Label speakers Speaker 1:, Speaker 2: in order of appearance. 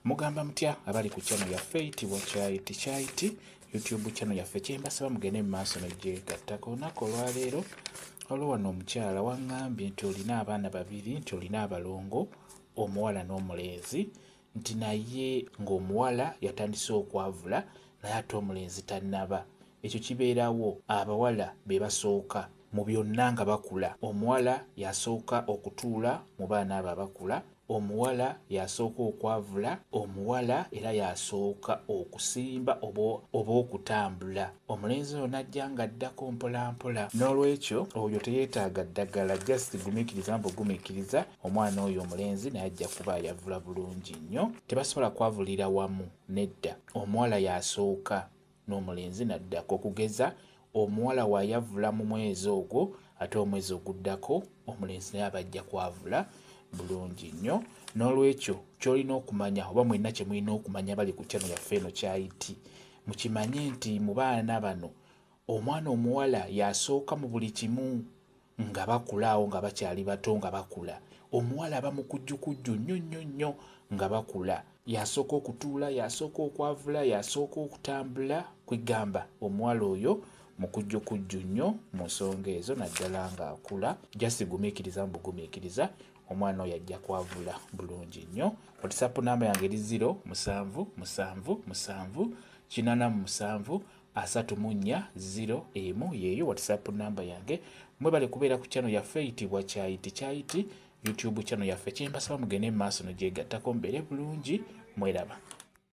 Speaker 1: Mugamba mutya abali ku channel yaffe eyitibwa Kyaiti YouTube channel yaffe kyembasaba mugende mu maaso n'egyegattako olunaku olwaleero waliwo wano omukyala waŋŋambye nti olina abaana babiri nti olina abalongo omuwala n'omulenzi nti naye ng'omuwala yatandise okwavula naye ate omulenzi tannaba. Ekyo kibeerawo abawala be basooka mu byonna nga bakula. Omuwala yasooka okutuula mu baana abo abakula, omuwala yasooka okwavula, omuwala era yasooka okusimba oba okutambula. Omulenzi ono najja ng'addako mpolampola. N'olwekyo oyo teyeetaaga ddagala, just gumiikiriza mbugumiikiriza omwana oyo omulenzi naye ajja kuba yavula bulungi nnyo. Tebasobola kwavulira wamu, nedda. Omuwala yasooka n'omulenzi naddako, okugeza omuwala wayavula mu mwezi ogwo ate omwezi oguddako omulenzi naye abajja kwavula bulungi nnyo. N'olwekyo ky'olina okumanya oba mwenna kye mulina okumanya bali ku channel yaffe eno Kyaiti, mukimanye nti mu baana bano omwana omuwala yasooka mu buli kimu nga bakulaawo nga bakyali bato nga bakula. Omuwala aba mukujjukujju nnyo nnyo nnyo nga bakula. Yasooka okutuula, yasooka okwavula, yasooka okutambula, kwegamba omuwala oyo mukujjukujju nnyo mu nsonga ezo naddala ng'akula. Just gumiikiriza mbugumiikiriza omwana oyo ajja kwavula bulungi nnyo. WhatsApp namba yange eri 0777873431 yeeyo WhatsApp namba yange. Mwebale kubeera ku channel yaffe eyitibwa Kyaiti YouTube channel yaffe kyembasaba mugende mu maaso n'egyegattako mbeere bulungi. Mweraba.